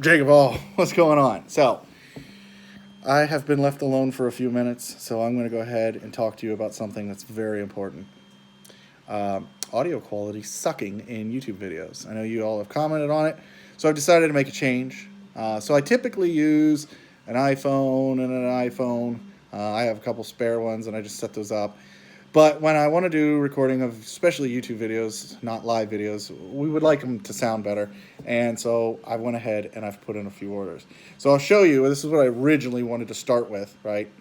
Jacob, what's going on? So, I have been left alone for a few minutes, so I'm going to go ahead and talk to you about something that's very important. Audio quality sucking in YouTube videos. I know you all have commented on it, so I've decided to make a change. So I typically use an iPhone and an iPhone. I have a couple spare ones, and I just set those up. But when I want to do recording of especially YouTube videos, not live videos, we would like them to sound better. And so I went ahead and I've put in a few orders. So I'll show you, this is what I originally wanted to start with, right?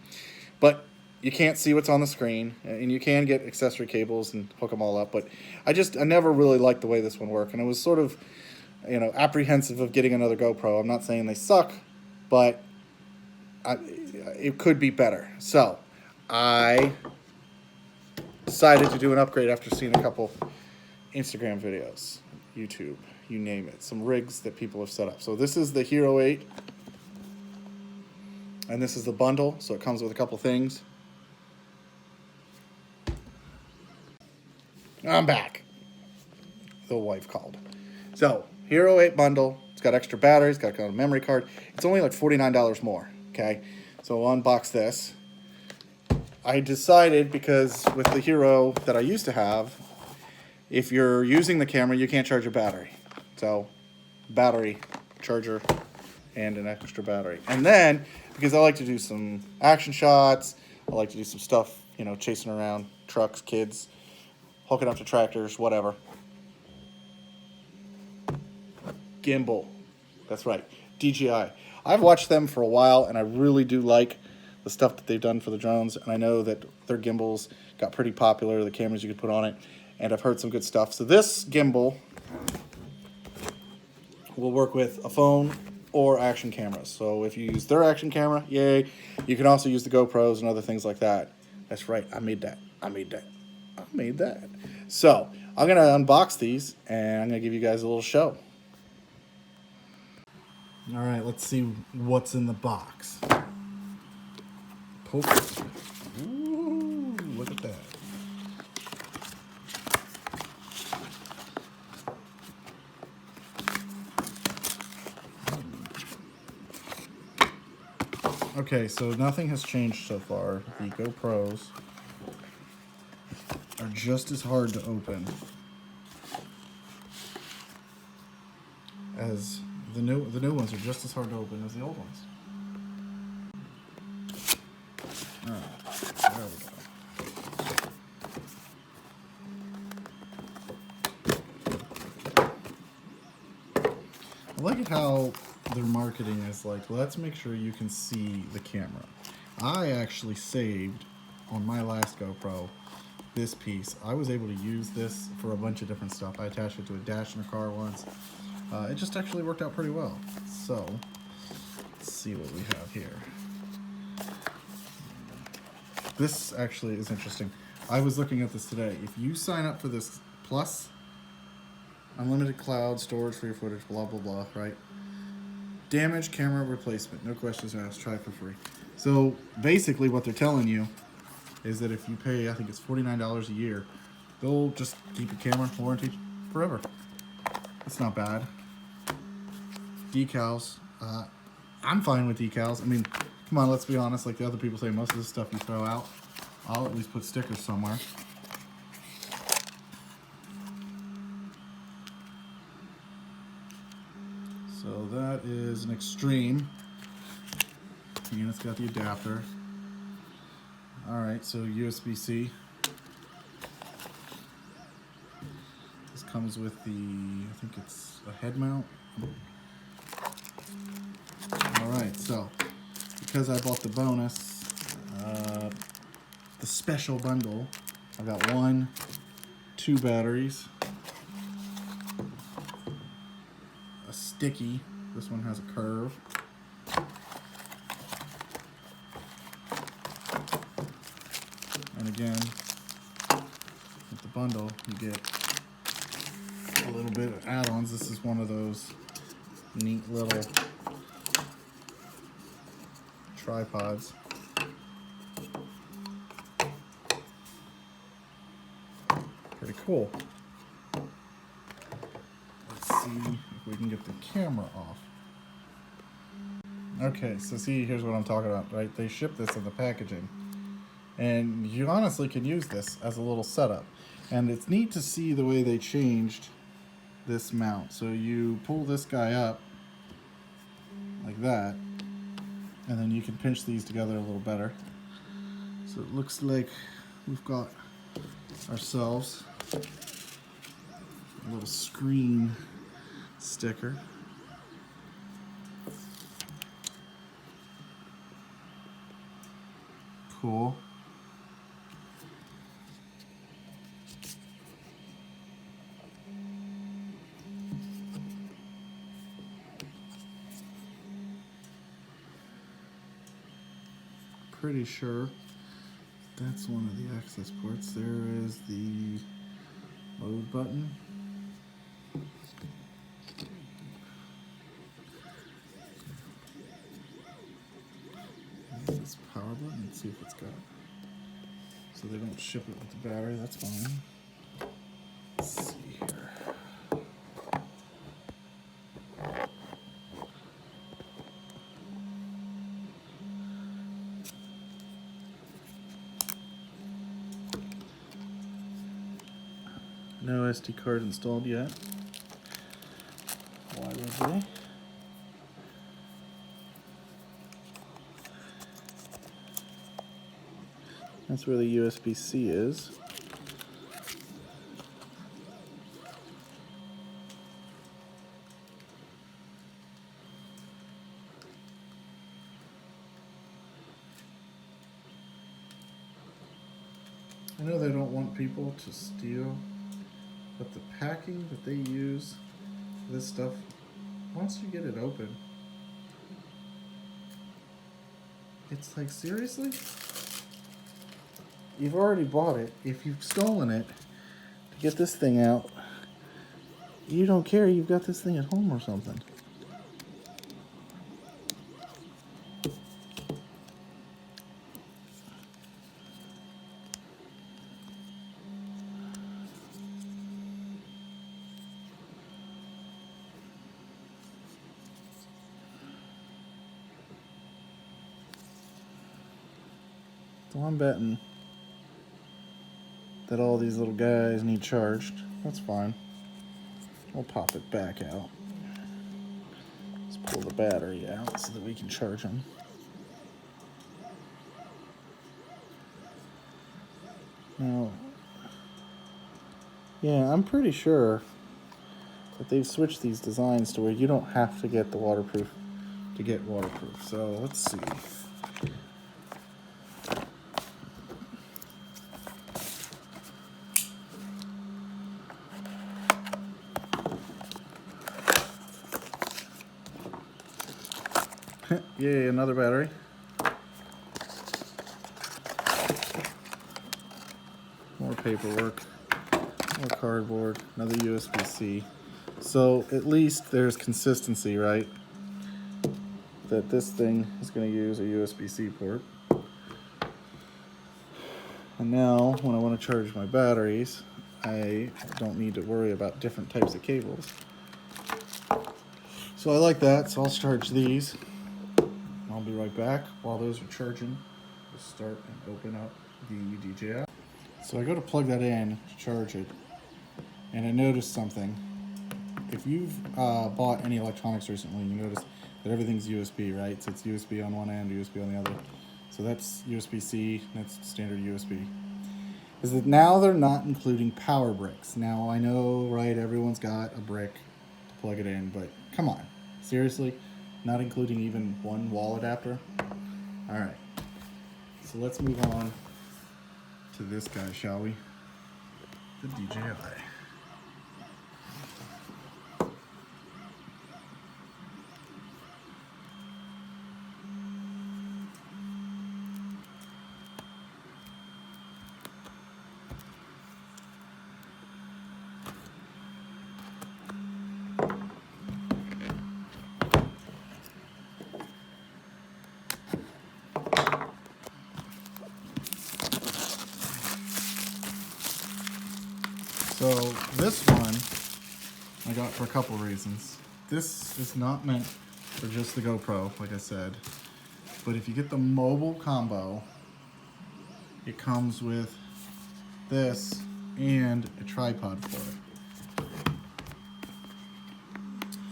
But you can't see what's on the screen, and you can get accessory cables and hook them all up. But I never really liked the way this one worked. And I was sort of, apprehensive of getting another GoPro. I'm not saying they suck, but it could be better. So I decided to do an upgrade after seeing a couple Instagram videos, YouTube, you name it, some rigs that people have set up. So this is the Hero 8, and this is the bundle, so it comes with a couple things. I'm back. The wife called. So, Hero 8 bundle, it's got extra batteries, got a memory card. It's only like $49 more, okay? So we'll unbox this. I decided, because with the Hero that I used to have, if you're using the camera, you can't charge a battery. So, battery, charger, and an extra battery. And then, because I like to do some action shots, I like to do some stuff, chasing around trucks, kids, hooking up to tractors, whatever. Gimbal. That's right. DJI. I've watched them for a while, and I really do like the stuff that they've done for the drones, and I know that their gimbals got pretty popular, the cameras you could put on it, and I've heard some good stuff. So this gimbal will work with a phone or action cameras. So if you use their action camera, yay. You can also use the GoPros and other things like that. That's right, I made that. So I'm going to unbox these, and I'm going to give you guys a little show. All right, let's see what's in the box. Poke. Ooh, look at that. Okay, so nothing has changed so far. The GoPros are just as hard to open as the new ones are just as hard to open as the old ones. All right, there we go. I like it how their marketing is like, let's make sure you can see the camera. I actually saved on my last GoPro this piece. I was able to use this for a bunch of different stuff. I attached it to a dash in a car once. It just actually worked out pretty well. So, let's see what we have here. This actually is interesting. I was looking at this today. If you sign up for this Plus, unlimited cloud storage for your footage, blah, blah, blah, right? Damaged camera replacement, no questions asked, try for free. So basically what they're telling you is that if you pay, I think it's $49 a year, they'll just keep your camera warranty forever. That's not bad. Decals, I'm fine with decals. I mean, come on, let's be honest, like the other people say, most of the stuff you throw out, I'll at least put stickers somewhere. So that is an Extreme, and it's got the adapter. Alright, so USB-C. This comes with the, I think it's a head mount. Alright, so because I bought the bonus, the special bundle, I got 2 batteries, a sticky, this one has a curve, and again, with the bundle, you get a little bit of add-ons. This is one of those neat little tripods. Pretty cool. Let's see if we can get the camera off. Okay, so see, here's what I'm talking about, right? They ship this in the packaging. And you honestly can use this as a little setup. And it's neat to see the way they changed this mount. So you pull this guy up like that, and then you can pinch these together a little better. So it looks like we've got ourselves a little screen sticker. Cool. Pretty sure that's one of the access ports. There is the load button. This power button. Let's see if it's got. So they don't ship it with the battery. That's fine. Let's see here. No SD card installed yet. Why would they? That's where the USB-C is. I know they don't want people to steal, but the packing that they use for this stuff, once you get it open, it's like, seriously? You've already bought it. If you've stolen it to get this thing out, you don't care. You've got this thing at home or something. So I'm betting that all these little guys need charged. That's fine. We'll pop it back out. Let's pull the battery out so that we can charge them. Now, yeah, I'm pretty sure that they've switched these designs to where you don't have to get the waterproof to get waterproof. So let's see. Yay, another battery. More paperwork, more cardboard, another USB-C. So at least there's consistency, right? That this thing is going to use a USB-C port. And now when I want to charge my batteries, I don't need to worry about different types of cables. So I like that, so I'll charge these. I'll be right back. While those are charging, we'll start and open up the DJI. So I go to plug that in to charge it, and I noticed something. If you've bought any electronics recently, you notice that everything's USB, right? So it's USB on one end, USB on the other. So that's USB-C, that's standard USB. Is that now they're not including power bricks. Now I know, right, everyone's got a brick to plug it in, but come on, seriously? Not including even one wall adapter? All right, so let's move on to this guy, shall we? The DJI. So this one I got for a couple reasons. This is not meant for just the GoPro, like I said. But if you get the mobile combo, it comes with this and a tripod for it.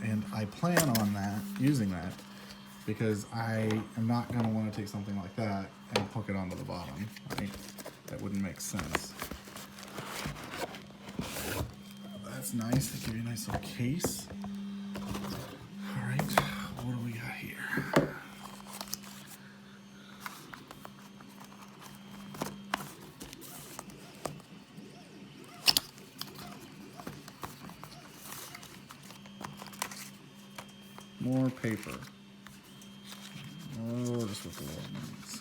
And I plan on using that, because I am not going to want to take something like that and hook it onto the bottom. Right? That wouldn't make sense. That's nice. They give you a nice little case. All right, what do we got here? More paper. Oh, just what the Lord needs.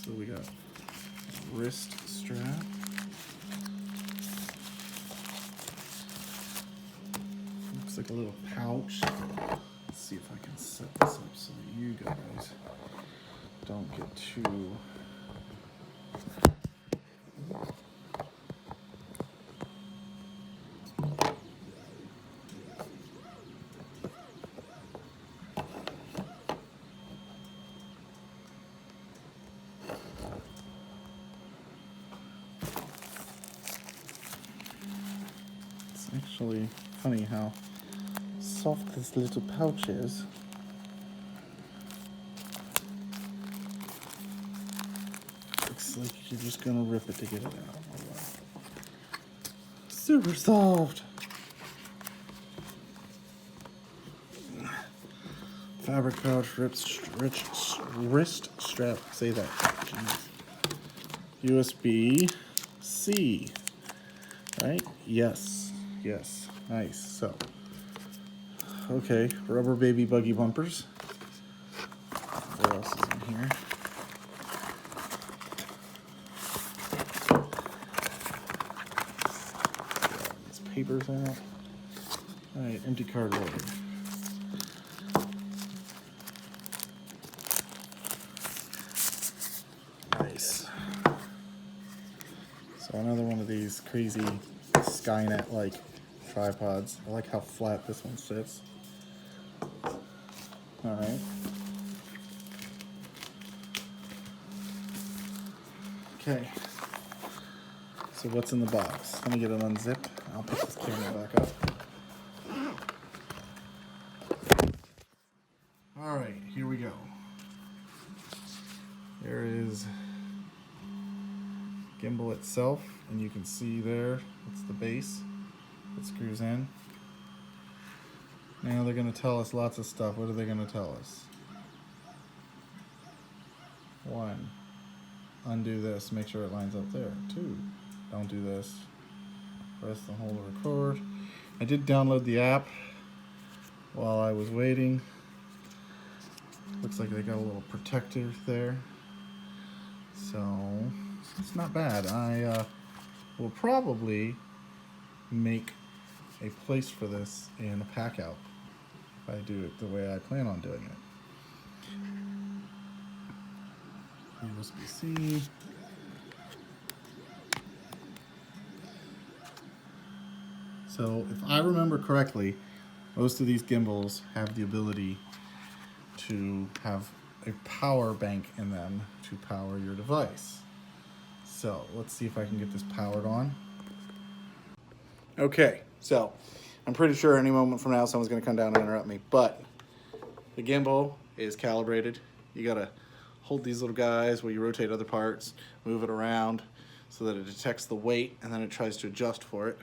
So we got wrist strap. Looks like a little pouch. Let's see if I can set this up so that you guys don't get too... Actually funny how soft this little pouch is. Looks like you're just gonna rip it to get it out. Oh, wow. Super soft. Fabric pouch, wrist strap. Say that. Jeez. USB-C. Right? Yes. Yes. Nice. So, okay, rubber baby buggy bumpers. What else is in here? These papers out. All right, empty cardboard. Nice. So another one of these crazy Skynet-like tripods. I like how flat this one sits. All right. Okay. So what's in the box? Let me get it unzipped. I'll put this camera back up. All right, here we go. There is gimbal itself, and you can see there, it's the base that screws in. Now they're going to tell us lots of stuff. What are they going to tell us? 1, undo this, make sure it lines up there. 2, don't do this. Press and hold to record. I did download the app while I was waiting. Looks like they got a little protector there. So it's not bad. I will probably make a place for this in a pack out if I do it the way I plan on doing it. USB-C. So if I remember correctly, most of these gimbals have the ability to have a power bank in them to power your device. So let's see if I can get this powered on. Okay, so I'm pretty sure any moment from now someone's going to come down and interrupt me, but the gimbal is calibrated. You got to hold these little guys where you rotate other parts, move it around so that it detects the weight, and then it tries to adjust for it.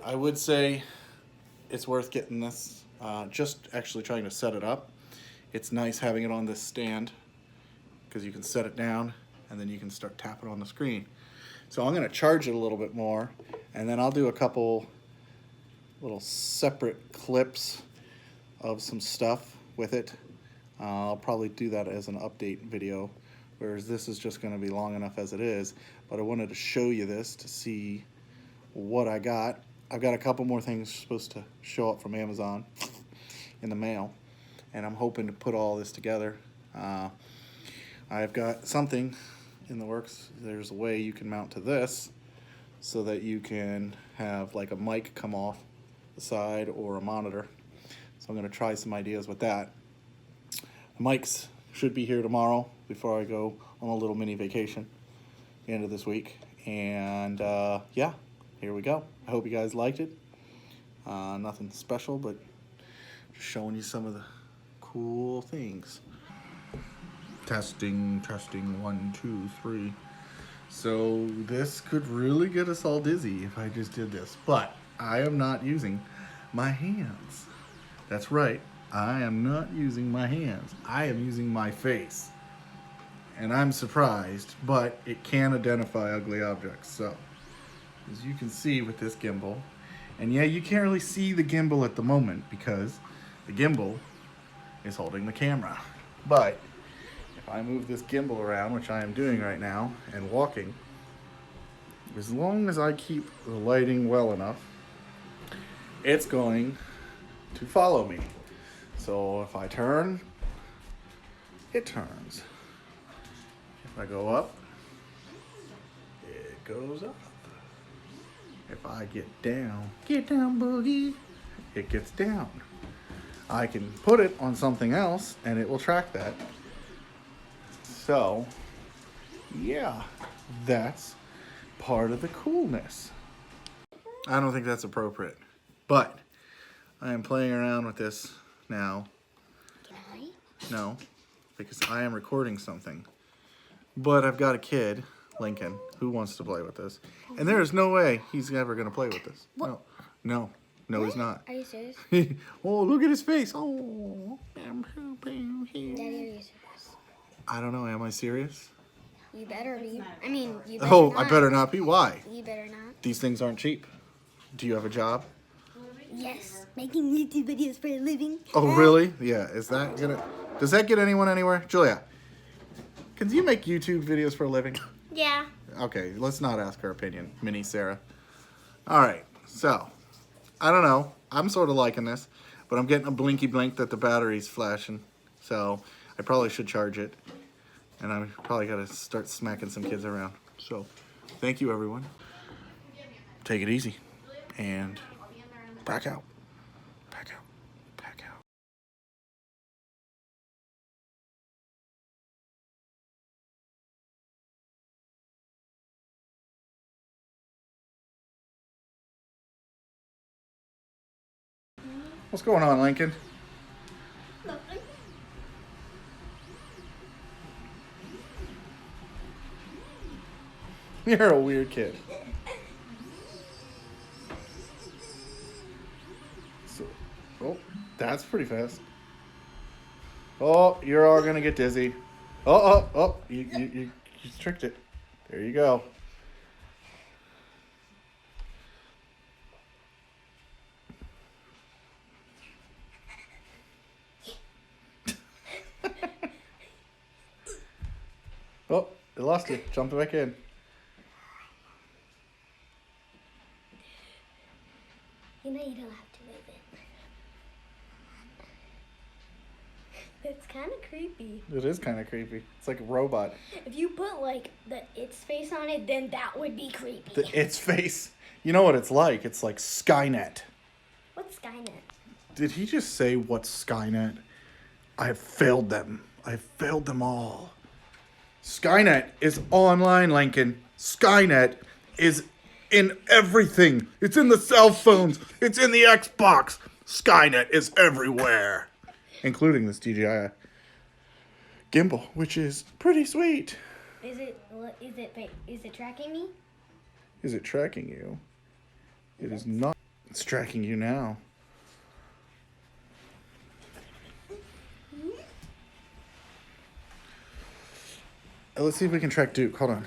I would say it's worth getting this, just actually trying to set it up. It's nice having it on this stand because you can set it down and then you can start tapping on the screen. So I'm going to charge it a little bit more, and then I'll do a couple little separate clips of some stuff with it. I'll probably do that as an update video, whereas this is just going to be long enough as it is. But I wanted to show you this to see what I got. I've got a couple more things supposed to show up from Amazon in the mail, and I'm hoping to put all this together. I've got something in the works. There's a way you can mount to this so that you can have like a mic come off the side or a monitor. So I'm going to try some ideas with that. The mics should be here tomorrow before I go on a little mini vacation the end of this week. And yeah, here we go. I hope you guys liked it. Nothing special, but just showing you some of the cool things. Testing, 1, 2, 3. So this could really get us all dizzy if I just did this, but I am not using my hands. That's right, I am not using my hands. I am using my face. And I'm surprised, but it can identify ugly objects. So, as you can see with this gimbal, and yeah, you can't really see the gimbal at the moment because the gimbal is holding the camera. But if I move this gimbal around, which I am doing right now, and walking, as long as I keep the lighting well enough, it's going to follow me. So if I turn, it turns. If I go up, it goes up. If I get down boogie, it gets down. I can put it on something else and it will track that. So, yeah, that's part of the coolness. I don't think that's appropriate, but I am playing around with this now. Can I? No, because I am recording something. But I've got a kid, Lincoln, who wants to play with this. And there is no way he's ever going to play with this. What? No, he's not. Are you serious? Oh, look at his face. Oh, I'm pooping here. Daddy, are you serious? I don't know. Am I serious? You better be. I mean, you better Oh, not. I better not be. Why? You better not. These things aren't cheap. Do you have a job? Yes. Making YouTube videos for a living. Oh, really? Yeah. Is that gonna... Does that get anyone anywhere? Julia, can you make YouTube videos for a living? Yeah. Okay, let's not ask her opinion, Mini Sarah. All right, so, I don't know. I'm sort of liking this, but I'm getting a blinky blink that the battery's flashing. So, I probably should charge it. And I probably got to start smacking some kids around. So, thank you, everyone. Take it easy. And back out. Back out. Back out. What's going on, Lincoln? Nothing. You're a weird kid. So, oh, that's pretty fast. Oh, you're all gonna get dizzy. Oh, you tricked it. There you go. Oh, it lost you. Jump back in. You know you don't have to move it. It's kind of creepy. It is kind of creepy. It's like a robot. If you put like the its face on it, then that would be creepy. The its face. You know what it's like? It's like Skynet. What's Skynet? Did he just say what's Skynet? I have failed them. I have failed them all. Skynet is online, Lincoln. Skynet is in everything. It's in the cell phones. It's in the Xbox. Skynet is everywhere. Including this DJI gimbal, which is pretty sweet. Is it tracking me? Is it tracking you? It is not. It's tracking you now. Let's see if we can track Duke. Hold on.